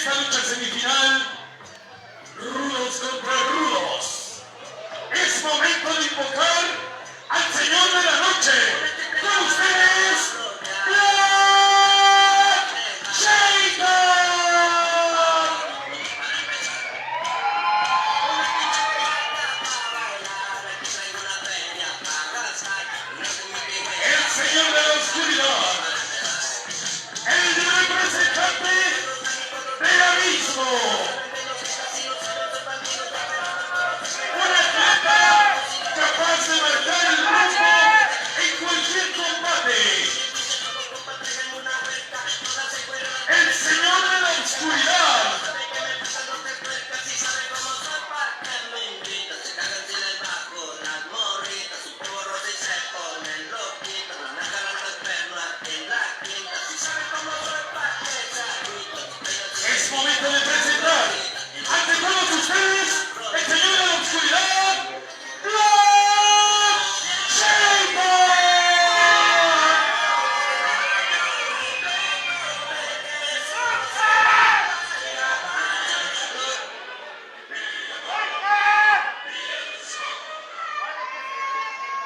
esta lucha semifinal, rudos contra rudos. Es momento de invocar al Señor de la Noche. Con ustedes, Black Shaitan. El Señor de la Oscuridad. El representante del abismo. Un atleta capaz de marcar el rumbo en cualquier combate. El Señor de la Oscuridad. Es momento de presentar ante todos ustedes el Señor de la Oscuridad, Black Shaitan.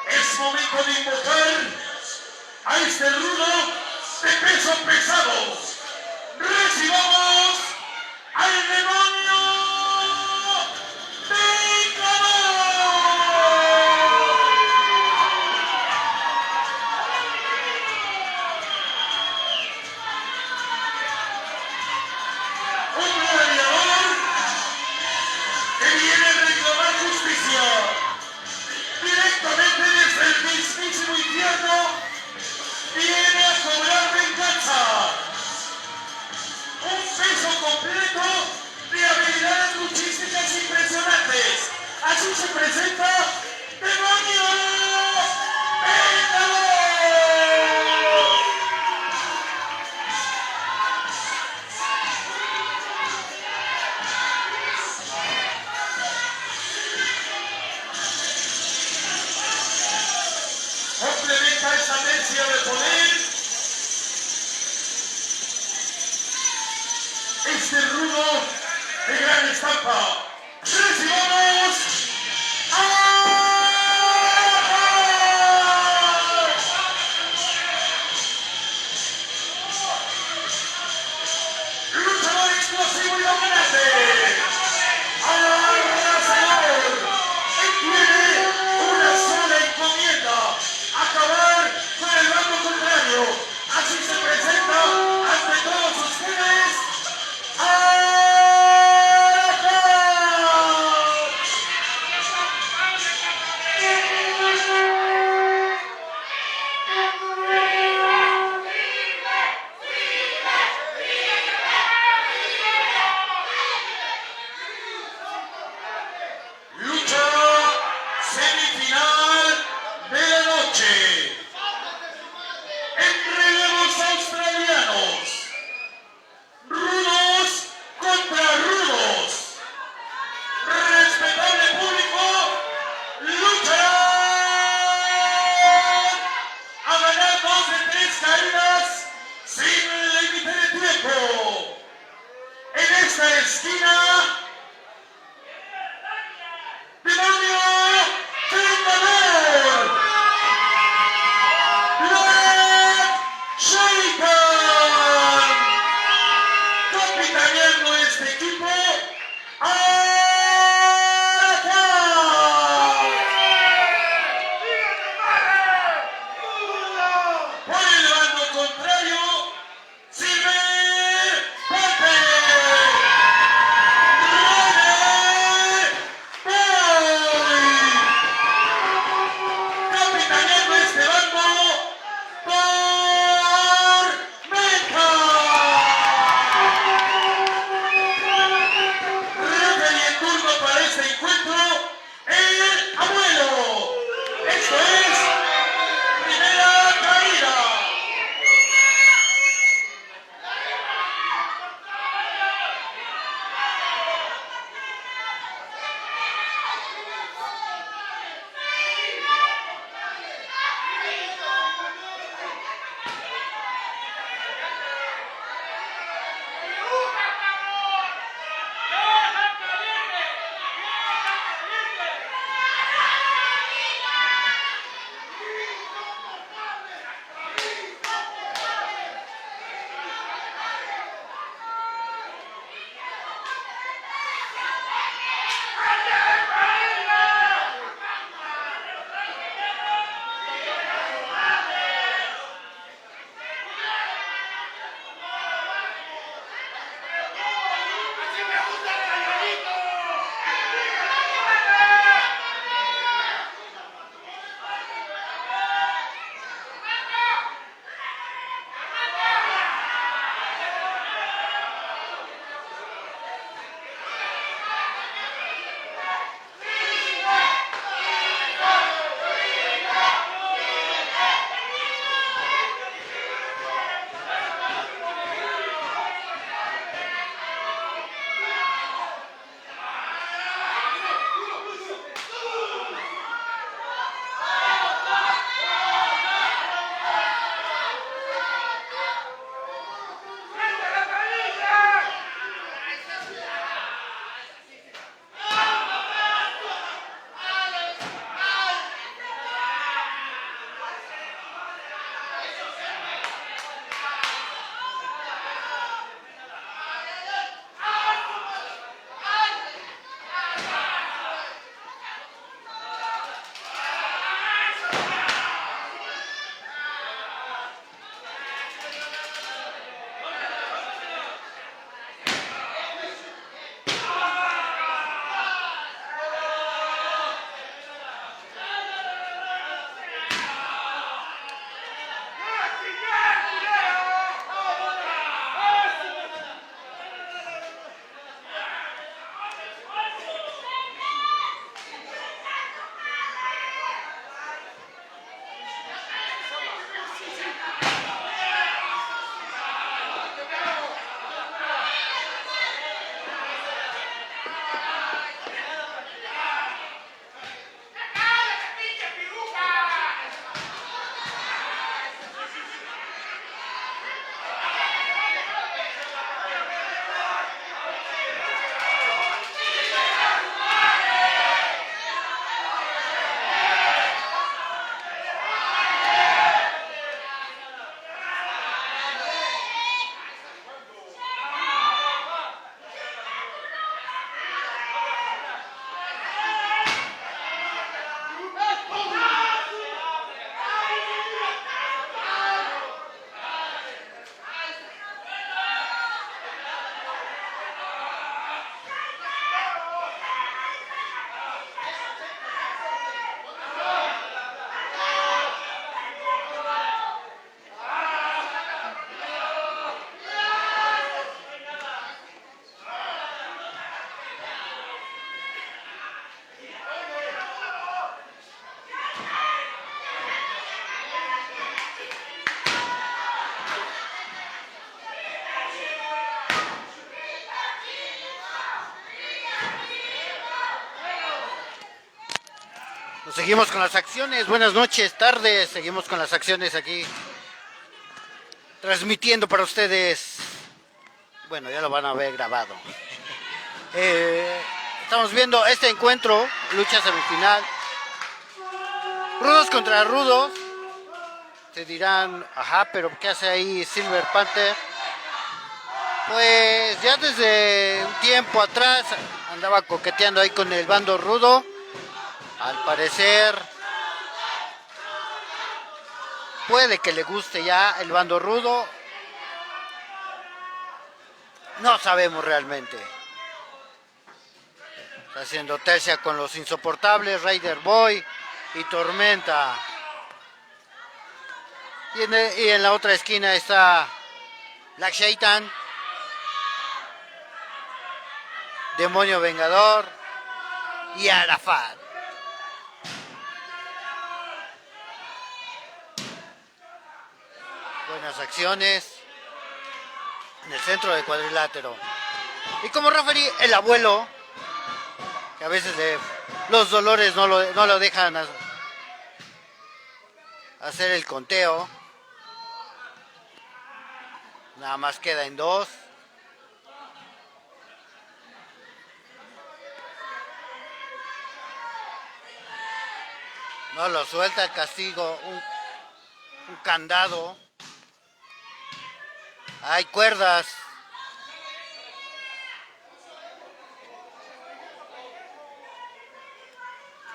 Es momento de invocar a este rudo de peso pesado. Recibamos al demonio Vengador. Un gladiador que viene a reclamar justicia directamente desde el mismísimo infierno. Viene a cobrar venganza. Un peso completo de habilidades luchísticas impresionantes. Así se presenta Demonio Vengador. Complementa esta tercia de poder este rudo de gran estampa. ¡Recibamos a luchador explosivo y dominante, arrasador, y tiene una sola encomienda: acabar con el bando contrario. Así se presenta ante todos ustedes lucha semifinal de la noche. En relevos australianos. Rudos contra rudos. Respetable público, lucharán a ganar 2 de 3 caídas sin límite de tiempo. En esta esquina, Demonio Vengador, Black Shaitan, capitaneando este equipo. Por el bando contrario, Silver Panther. Seguimos con las acciones, buenas noches, tardes, seguimos con las acciones aquí, transmitiendo para ustedes, bueno, ya lo van a ver grabado. Estamos viendo este encuentro, lucha semifinal, rudos contra rudos. Se dirán, ajá, pero ¿qué hace ahí Silver Panther? Pues ya desde un tiempo atrás andaba coqueteando ahí con el bando rudo. Al parecer puede que le guste ya el bando rudo. No sabemos realmente. Está haciendo tercia con los insoportables, Rider Boy y Tormenta. Y en la otra esquina está Black Shaitan, Demonio Vengador y Arafat. Buenas acciones en el centro del cuadrilátero. Y como referí, el abuelo, que a veces los dolores no lo dejan hacer el conteo. Nada más queda en 2. No lo suelta el castigo, un candado. Hay cuerdas.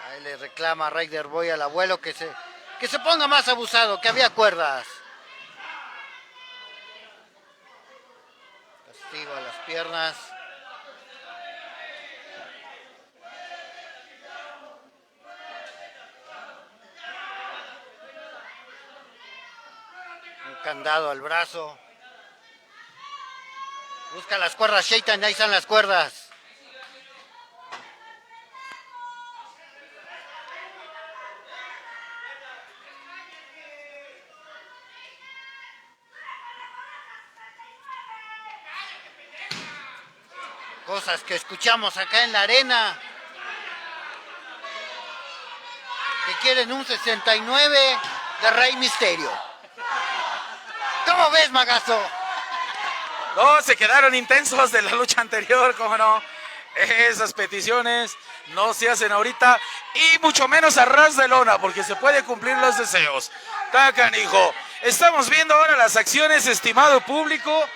Ahí le reclama Rider Boy al abuelo que se ponga más abusado, que había cuerdas. Castigo a las piernas. Un candado al brazo. Busca las cuerdas, Shaitan, ahí están las cuerdas. Cosas que escuchamos acá en la arena. Que quieren un 69 de Rey Misterio. ¿Cómo ves, Magazo? No, se quedaron intensos de la lucha anterior, cómo no. Esas peticiones no se hacen ahorita y mucho menos a ras de lona porque se puede cumplir los deseos. Tacan, hijo. Estamos viendo ahora las acciones, estimado público.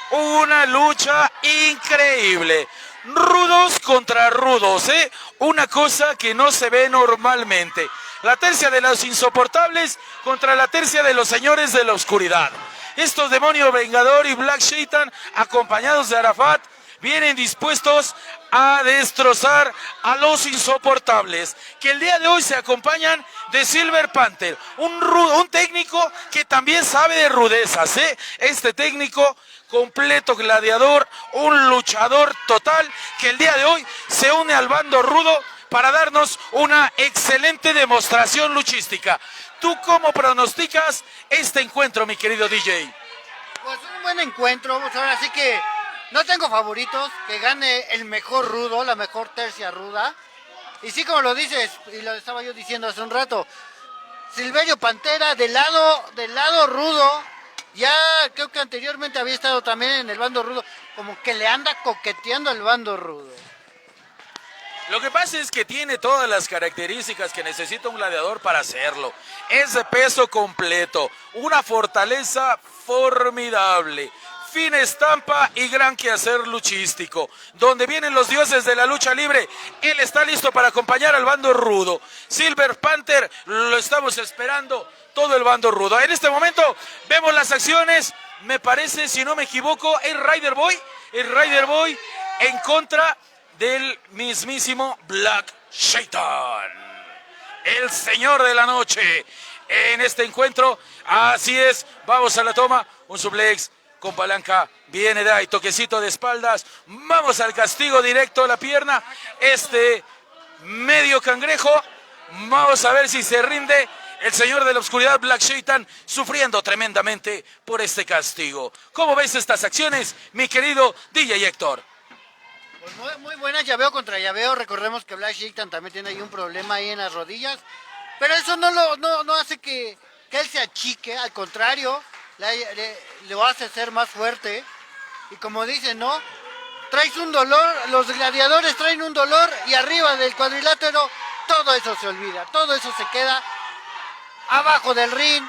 Una lucha increíble. Rudos contra rudos, ¿eh? Una cosa que no se ve normalmente. La tercia de los insoportables contra la tercia de los señores de la oscuridad. Estos Demonio Vengador y Black Shaitan, acompañados de Arafat, vienen dispuestos a destrozar a los insoportables, que el día de hoy se acompañan de Silver Panther, un técnico que también sabe de rudezas, ¿eh? Este técnico completo gladiador, un luchador total, que el día de hoy se une al bando rudo para darnos una excelente demostración luchística. ¿Tú cómo pronosticas este encuentro, mi querido DJ? Pues un buen encuentro, pues ahora sí que no tengo favoritos, que gane el mejor rudo, la mejor tercia ruda. Y sí, como lo dices, y lo estaba yo diciendo hace un rato, Silverio Pantera del lado rudo, ya creo que anteriormente había estado también en el bando rudo, como que le anda coqueteando al bando rudo. Lo que pasa es que tiene todas las características que necesita un gladiador para hacerlo. Es de peso completo, una fortaleza formidable, fina estampa y gran quehacer luchístico. Donde vienen los dioses de la lucha libre, él está listo para acompañar al bando rudo. Silver Panther, lo estamos esperando, todo el bando rudo. En este momento vemos las acciones, me parece, si no me equivoco, el Rider Boy en contra del mismísimo Black Shaitan, el señor de la noche en este encuentro. Así es, vamos a la toma, un suplex con palanca, viene de ahí, toquecito de espaldas, vamos al castigo directo a la pierna, este medio cangrejo, vamos a ver si se rinde el señor de la oscuridad, Black Shaitan, sufriendo tremendamente por este castigo. ¿Cómo ves estas acciones, mi querido DJ Héctor? Pues muy buena llaveo contra llaveo. Recordemos que Black Shaitan también tiene ahí un problema ahí en las rodillas. Pero eso no hace que él se achique. Al contrario, lo hace ser más fuerte. Y como dicen, ¿no? Traes un dolor, los gladiadores traen un dolor y arriba del cuadrilátero todo eso se olvida. Todo eso se queda abajo del ring.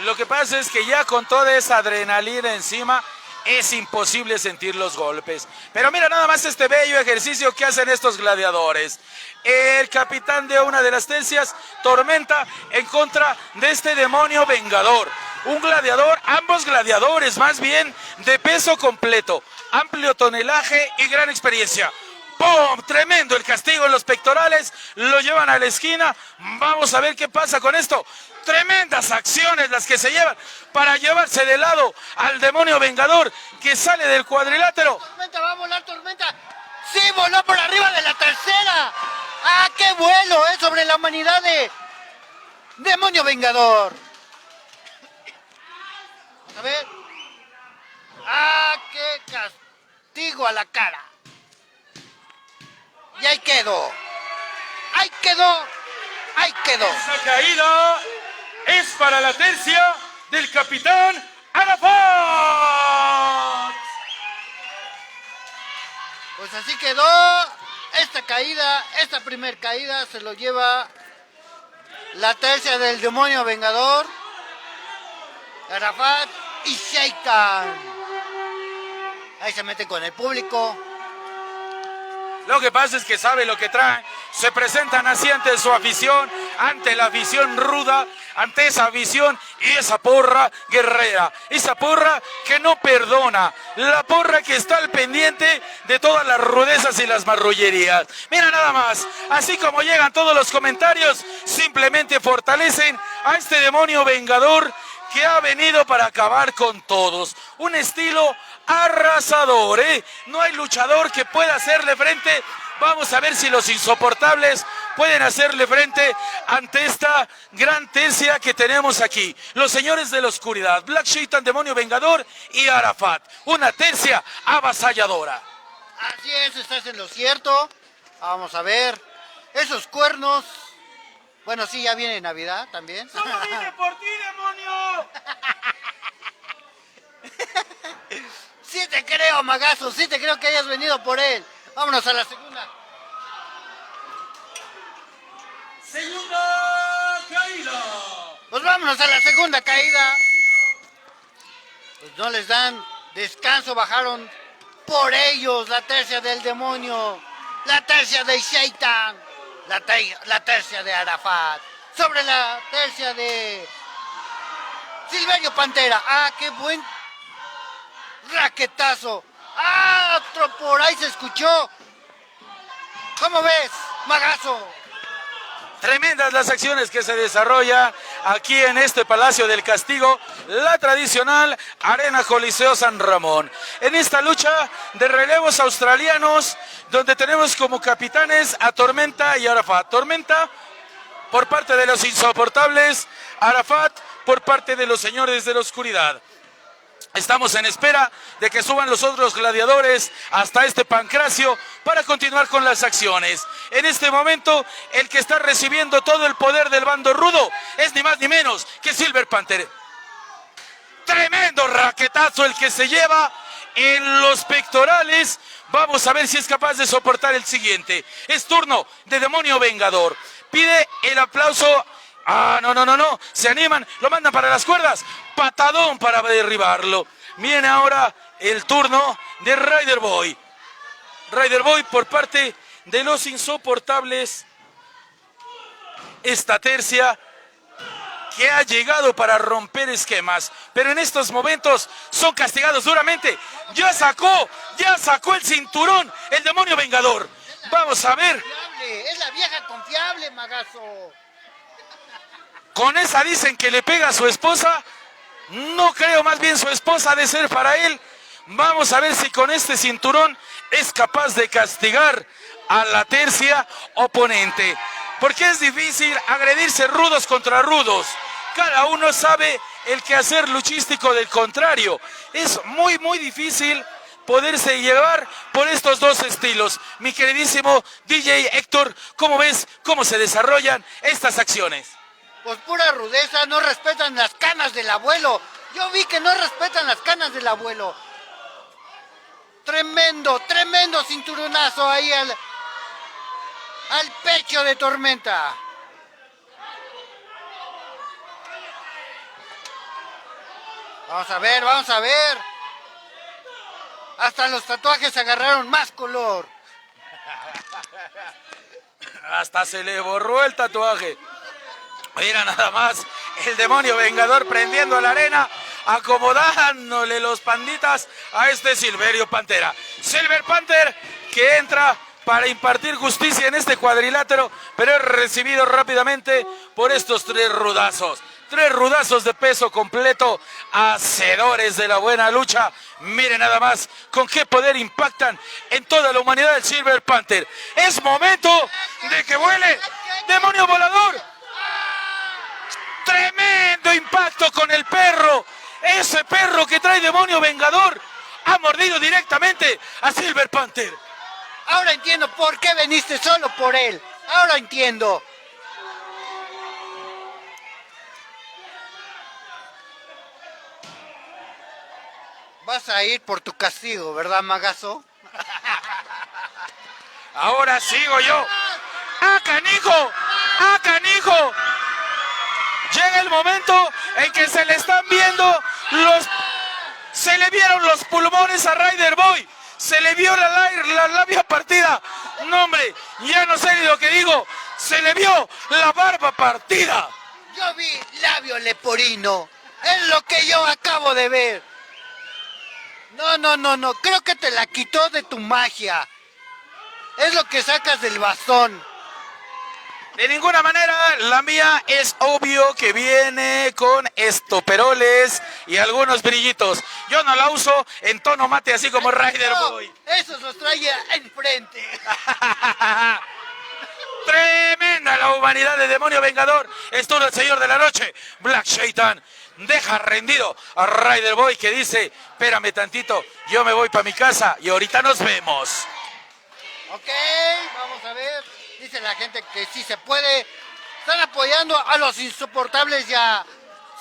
Lo que pasa es que ya con toda esa adrenalina encima es imposible sentir los golpes. Pero mira nada más este bello ejercicio que hacen estos gladiadores. El capitán de una de las tercias, Tormenta, en contra de este demonio vengador. Un gladiador, ambos gladiadores más bien de peso completo, amplio tonelaje y gran experiencia. ¡Pum! Tremendo el castigo en los pectorales, lo llevan a la esquina. Vamos a ver qué pasa con esto. Tremendas acciones las que se llevan para llevarse de lado al demonio vengador que sale del cuadrilátero. Tormenta, va a volar Tormenta. Sí, voló por arriba de la tercera. ¡Ah, qué vuelo! Sobre la humanidad de demonio vengador. A ver. ¡Ah, qué castigo a la cara! Y ahí quedó. Ahí quedó. Ahí quedó. Esa caída es para la tercia del capitán Arafat. Pues así quedó. Esta caída, esta primer caída se lo lleva la tercia del demonio vengador, Arafat y Shaitan. Ahí se meten con el público. Lo que pasa es que sabe lo que traen. Se presentan así ante su afición, ante la afición ruda, ante esa afición y esa porra guerrera. Esa porra que no perdona. La porra que está al pendiente de todas las rudezas y las marrullerías. Mira nada más, así como llegan todos los comentarios, simplemente fortalecen a este demonio vengador que ha venido para acabar con todos. Un estilo arrasador, ¿eh? No hay luchador que pueda hacerle frente. Vamos a ver si los insoportables pueden hacerle frente ante esta gran tercia que tenemos aquí. Los señores de la oscuridad, Black Shaitan, demonio vengador y Arafat. Una tercia avasalladora. Así es, estás en lo cierto. Vamos a ver. Esos cuernos. Bueno, sí, ya viene Navidad también. ¡Solo vine por ti, demonio! Sí te creo, Magazo, sí te creo que hayas venido por él. Vámonos a la segunda. Segunda caída. Pues vámonos a la segunda caída. Pues no les dan descanso, bajaron por ellos la tercia del demonio, la tercia de Shaitan, la tercia de Arafat, sobre la tercia de Silverio Pantera. ¡Ah, qué buen raquetazo! ¡Ah, otro por ahí se escuchó! ¿Cómo ves, Magazo? Tremendas las acciones que se desarrollan aquí en este Palacio del Castigo, la tradicional Arena Coliseo San Ramón. En esta lucha de relevos australianos, donde tenemos como capitanes a Tormenta y Arafat. Tormenta por parte de los insoportables, Arafat por parte de los señores de la oscuridad. Estamos en espera de que suban los otros gladiadores hasta este pancracio para continuar con las acciones. En este momento, el que está recibiendo todo el poder del bando rudo es ni más ni menos que Silver Panther. Tremendo raquetazo el que se lleva en los pectorales. Vamos a ver si es capaz de soportar el siguiente. Es turno de Demonio Vengador. Pide el aplauso. Ah, no, se animan, lo mandan para las cuerdas, patadón para derribarlo. Viene ahora el turno de Rider Boy. Rider Boy por parte de los insoportables. Esta tercia que ha llegado para romper esquemas, pero en estos momentos son castigados duramente. Ya sacó el cinturón el Demonio Vengador. Vamos a ver. Es la vieja confiable, Magazo. Con esa dicen que le pega a su esposa. No creo, más bien su esposa ha de ser para él. Vamos a ver si con este cinturón es capaz de castigar a la tercia oponente. Porque es difícil agredirse rudos contra rudos. Cada uno sabe el quehacer luchístico del contrario. Es muy, muy difícil poderse llevar por estos dos estilos. Mi queridísimo DJ Héctor, ¿cómo ves cómo se desarrollan estas acciones? Pues pura rudeza, no respetan las canas del abuelo. Yo vi que no respetan las canas del abuelo. Tremendo, tremendo cinturonazo ahí al pecho de Tormenta. Vamos a ver, vamos a ver. Hasta los tatuajes agarraron más color. Hasta se le borró el tatuaje. Mira nada más, el demonio vengador prendiendo a la arena, acomodándole los panditas a este Silverio Pantera. Silver Panther que entra para impartir justicia en este cuadrilátero, pero es recibido rápidamente por estos tres rudazos. Tres rudazos de peso completo, hacedores de la buena lucha. Miren nada más con qué poder impactan en toda la humanidad del Silver Panther. Es momento de que vuele demonio volador. Tremendo impacto con el perro. Ese perro que trae demonio vengador ha mordido directamente a Silver Panther. Ahora entiendo por qué veniste solo por él. Ahora entiendo. Vas a ir por tu castigo, ¿verdad, Magazo? Ahora sigo yo. ¡Ah, canijo! ¡Ah, canijo! Llega el momento en que se le están viendo se le vieron los pulmones a Rider Boy. Se le vio la labia partida. No, hombre, ya no sé ni lo que digo. Se le vio la barba partida. Yo vi labio leporino. Es lo que yo acabo de ver. No. Creo que te la quitó de tu magia. Es lo que sacas del bastón. De ninguna manera, la mía es obvio que viene con estoperoles y algunos brillitos. Yo no la uso en tono mate así como Rider Boy. Esos los trae enfrente. Tremenda la humanidad de demonio vengador. Es todo el señor de la noche. Black Shaitan deja rendido a Rider Boy que dice, espérame tantito, yo me voy para mi casa y ahorita nos vemos. Ok, vamos a ver. Dice la gente que sí se puede. Están apoyando a los insoportables y a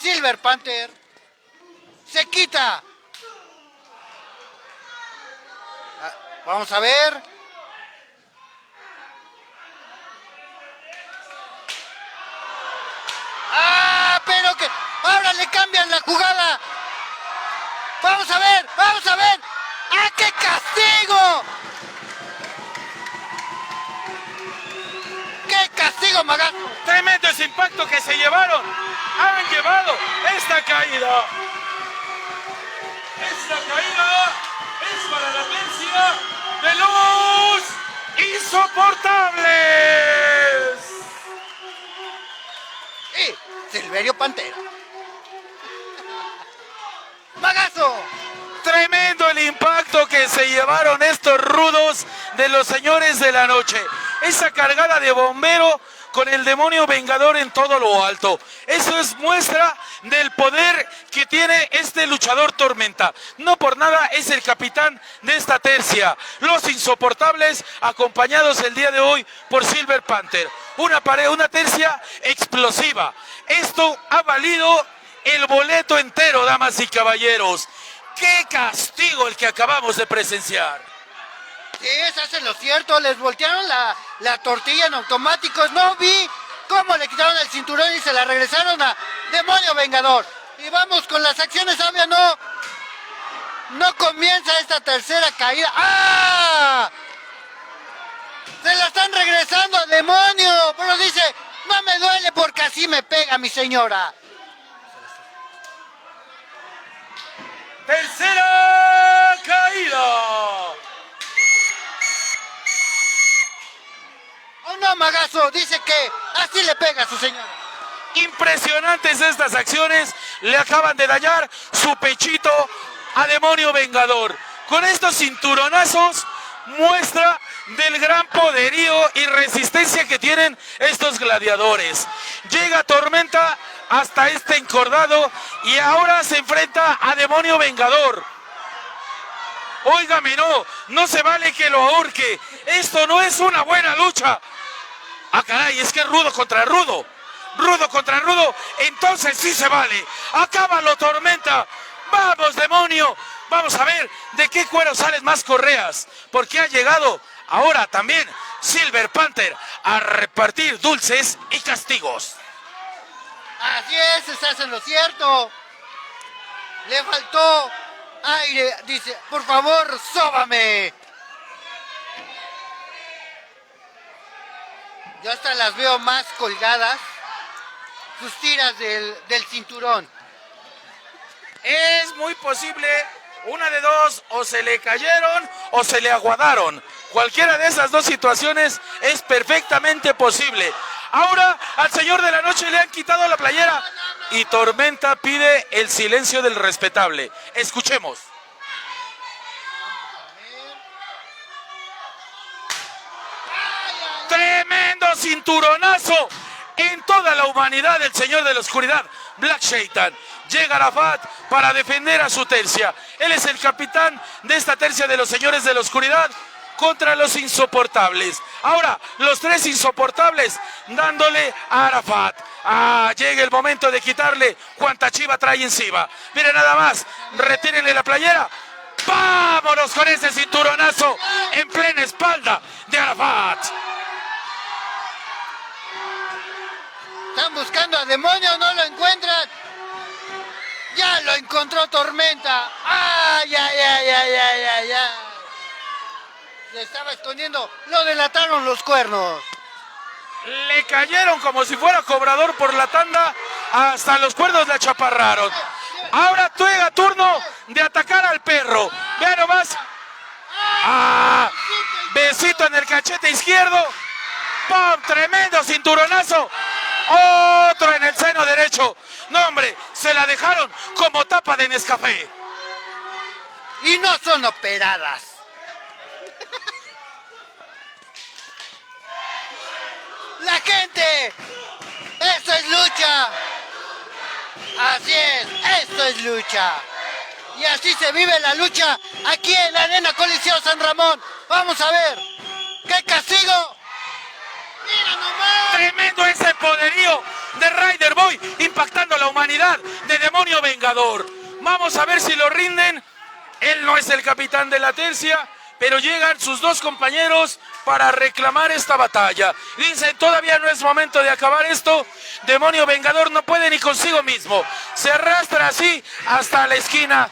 Silver Panther. Se quita. Vamos a ver. Pero que ahora le cambian la jugada. Vamos a ver. ¡Ah, qué castigo! ¡Qué castigo, Magazo! Tremendo ese impacto que se llevaron. Han llevado esta caída. Esta caída es para la tercia de los insoportables. Y Silverio Pantera. ¡Magazo! Tremendo el impacto que se llevaron estos rudos de los señores de la noche. Esa cargada de bombero con el demonio vengador en todo lo alto. Eso es muestra del poder que tiene este luchador Tormenta. No por nada es el capitán de esta tercia. Los insoportables acompañados el día de hoy por Silver Panther. Una tercia explosiva. Esto ha valido el boleto entero, damas y caballeros. ¡Qué castigo el que acabamos de presenciar! Sí, eso es lo cierto, les voltearon la tortilla en automáticos. No vi cómo le quitaron el cinturón y se la regresaron a Demonio Vengador. Y vamos con las acciones, obvio, no comienza esta tercera caída. ¡Ah! Se la están regresando a Demonio, pero dice, no me duele porque así me pega mi señora. Tercera caída. Oh no, Magazo, dice que así le pega a su señora. Impresionantes estas acciones. Le acaban de dañar su pechito a Demonio Vengador. Con estos cinturonazos muestra del gran poderío y resistencia que tienen estos gladiadores. Llega Tormenta hasta este encordado y ahora se enfrenta a Demonio Vengador. Óigame, no se vale que lo ahorque. Esto no es una buena lucha. Ah, caray, es que es rudo contra rudo. Rudo contra rudo, entonces sí se vale. Acábalo, Tormenta. Vamos, Demonio. Vamos a ver de qué cuero salen más correas. Porque ha llegado ahora también Silver Panther a repartir dulces y castigos. Así es, estás en lo cierto. Le faltó aire, dice, por favor, sóbame. Yo hasta las veo más colgadas, sus tiras del cinturón. Es muy posible, una de dos, o se le cayeron o se le aguadaron. Cualquiera de esas dos situaciones es perfectamente posible. Ahora al Señor de la Noche le han quitado la playera y Tormenta pide el silencio del respetable. Escuchemos. Tremendo cinturonazo en toda la humanidad del Señor de la Oscuridad, Black Shaitan. Llega Arafat para defender a su tercia. Él es el capitán de esta tercia de los Señores de la Oscuridad contra los insoportables. Ahora, los tres insoportables dándole a Arafat. Llega el momento de quitarle cuanta chiva trae encima. Miren nada más, retírenle la playera. ¡Vámonos con ese cinturonazo en plena espalda de Arafat! Están buscando a Demonio, no lo encuentran. Ya lo encontró Tormenta. Ya. Se estaba escondiendo. Lo delataron los cuernos. Le cayeron como si fuera cobrador por la tanda. Hasta los cuernos le achaparraron. Ahora llega turno de atacar al perro. Vean nomás. Besito en el cachete izquierdo. ¡Pum! Tremendo cinturonazo. Otro en el seno derecho. No, hombre, se la dejaron como tapa de Nescafé. Y no son operadas. La gente. Eso es lucha. Así es, esto es lucha. Y así se vive la lucha aquí en la Arena Coliseo San Ramón. Vamos a ver. ¡Qué castigo! ¡Mira nomás! Tremendo ese poderío de Rider Boy impactando a la humanidad de Demonio Vengador. Vamos a ver si lo rinden. Él no es el capitán de la tercia, pero llegan sus dos compañeros para reclamar esta batalla. Dicen, todavía no es momento de acabar esto. Demonio Vengador no puede ni consigo mismo. Se arrastra así hasta la esquina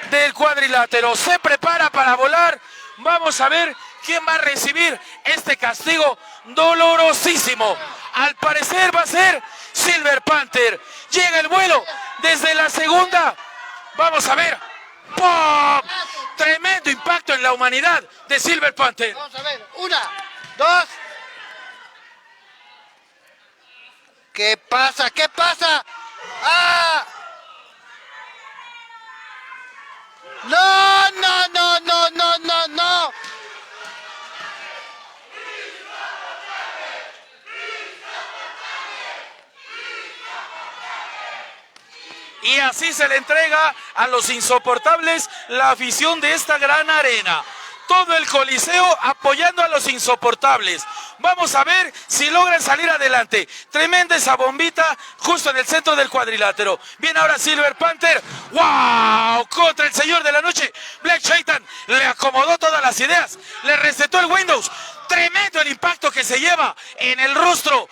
del cuadrilátero. Se prepara para volar. Vamos a ver quién va a recibir este castigo dolorosísimo. Al parecer va a ser Silver Panther. Llega el vuelo desde la segunda. Vamos a ver. ¡Pum! Tremendo impacto en la humanidad de Silver Panther. Vamos a ver. 1, 2. ¿Qué pasa? ¿Qué pasa? No. Y así se le entrega a los insoportables la afición de esta gran arena. Todo el coliseo apoyando a los insoportables. Vamos a ver si logran salir adelante. Tremenda esa bombita justo en el centro del cuadrilátero. Viene ahora Silver Panther. ¡Wow! Contra el Señor de la Noche. Black Shaitan le acomodó todas las ideas. Le resetó el Windows. Tremendo el impacto que se lleva en el rostro.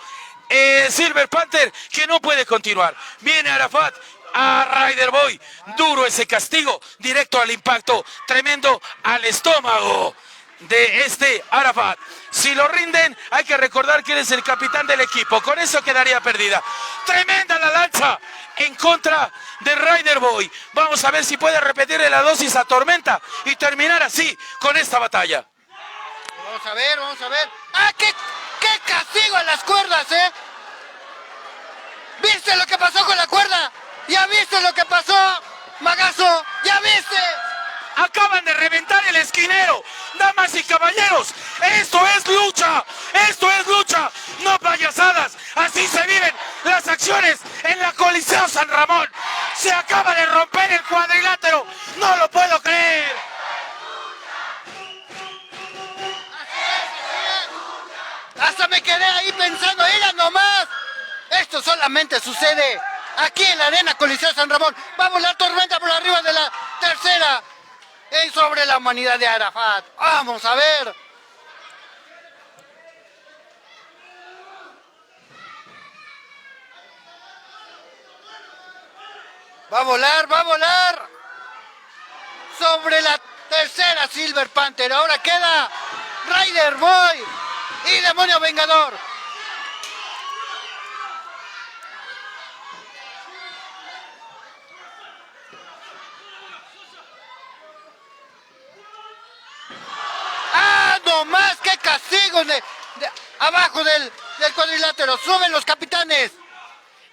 Silver Panther que no puede continuar. Viene Arafat. Rider Boy, duro ese castigo, directo al impacto, tremendo al estómago de este Arafat. Si lo rinden, hay que recordar que él es el capitán del equipo, con eso quedaría perdida. Tremenda la lanza en contra de Rider Boy. Vamos a ver si puede repetirle la dosis a Tormenta y terminar así con esta batalla. Vamos a ver. ¡Qué castigo a las cuerdas, ¿Viste lo que pasó con la cuerda? ¿Ya viste lo que pasó, Magazo? ¿Ya viste? acaban de reventar el esquinero. Damas y caballeros, esto es lucha, no payasadas. Así se viven las acciones en la Coliseo San Ramón. Se acaba de romper el cuadrilátero, no lo puedo creer. Hasta me quedé ahí pensando, ¡mira nomás! Esto solamente sucede aquí en la Arena Coliseo San Ramón. Va a volar Tormenta por arriba de la tercera. Y sobre la humanidad de Arafat. Vamos a ver. Va a volar. Sobre la tercera Silver Panther. Ahora queda Rider Boy y Demonio Vengador. ¡Ah, no más! ¡Qué castigo! Abajo del cuadrilátero. ¡Suben los capitanes!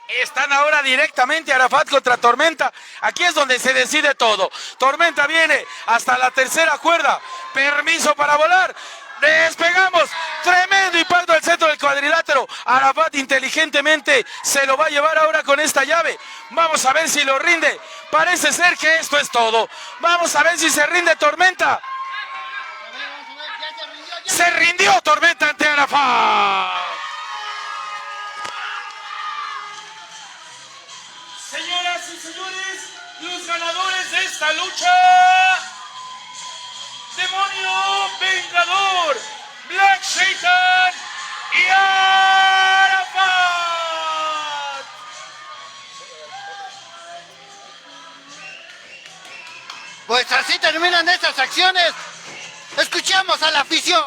Están ahora directamente Arafat contra Tormenta. Aquí es donde se decide todo. Tormenta viene hasta la tercera cuerda. Permiso para volar. Despegamos. Tremendo impacto al centro del cuadrilátero. Arafat inteligentemente se lo va a llevar ahora con esta llave. Vamos a ver si lo rinde. Parece ser que esto es todo. Vamos a ver si se rinde Tormenta. Se rindió Tormenta ante Arafat. Señoras y señores, los ganadores de esta lucha, Demonio Vengador, Black Shaitan y Arafat. Pues así terminan estas acciones. Escuchamos a la afición.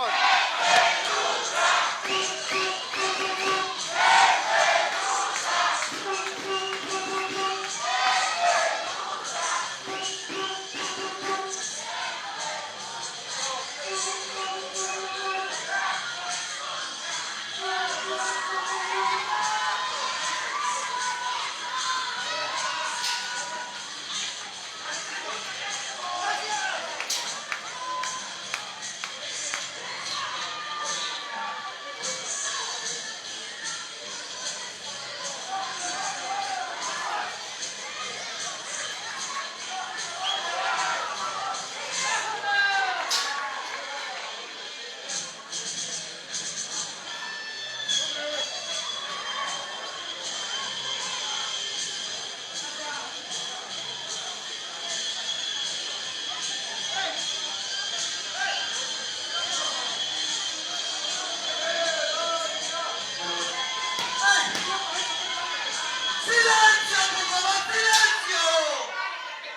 ¡Silencio, por favor, silencio!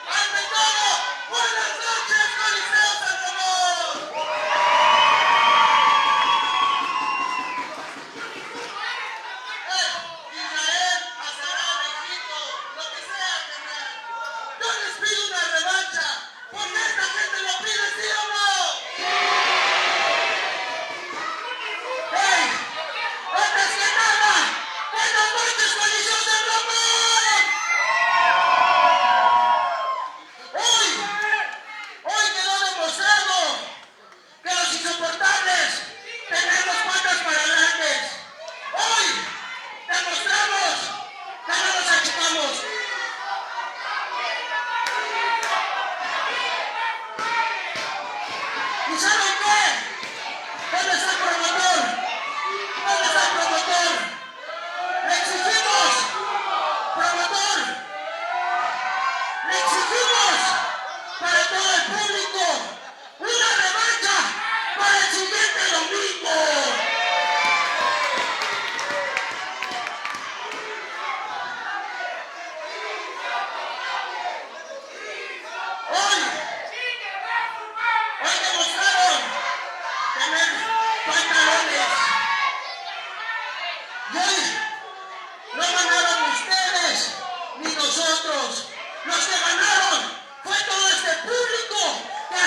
¡Ante todo, buenas noches, Coliseo San Ramón! Israel, Azarán, Egipto, lo que sea, carnal. Yo les pido una revancha, porque esta gente lo pide, ¿sí o no? ¡Hey! ¡Antes que nada! ¡Buenas noches, Coliseo San Ramón! Hoy quedó demostrado que los insoportables tenemos patas para adelante. Hoy demostramos que no nos achicamos. ¿Y saben qué? ¿Dónde está el promotor? ¿Dónde está el promotor? ¡Le exigimos! ¡Promotor! ¡Le exigimos para todo el público una revancha para el siguiente domingo! Hoy demostraron tener pantalones. Y hoy no ganaron ustedes ni nosotros. Los que ganaron fue todo este público que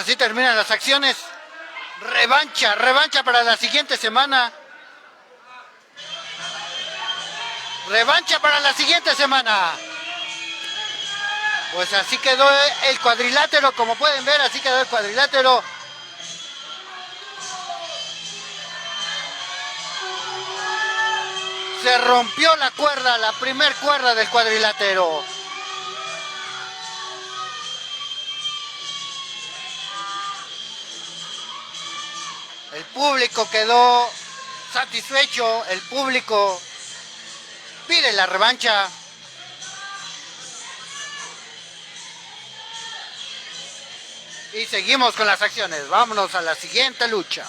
Así terminan las acciones. Revancha, revancha para la siguiente semana. Revancha para la siguiente semana. Pues así quedó el cuadrilátero, como pueden ver, así quedó el cuadrilátero. Se rompió la cuerda, la primer cuerda del cuadrilátero. El público quedó satisfecho, el público pide la revancha. Y seguimos con las acciones. Vámonos a la siguiente lucha.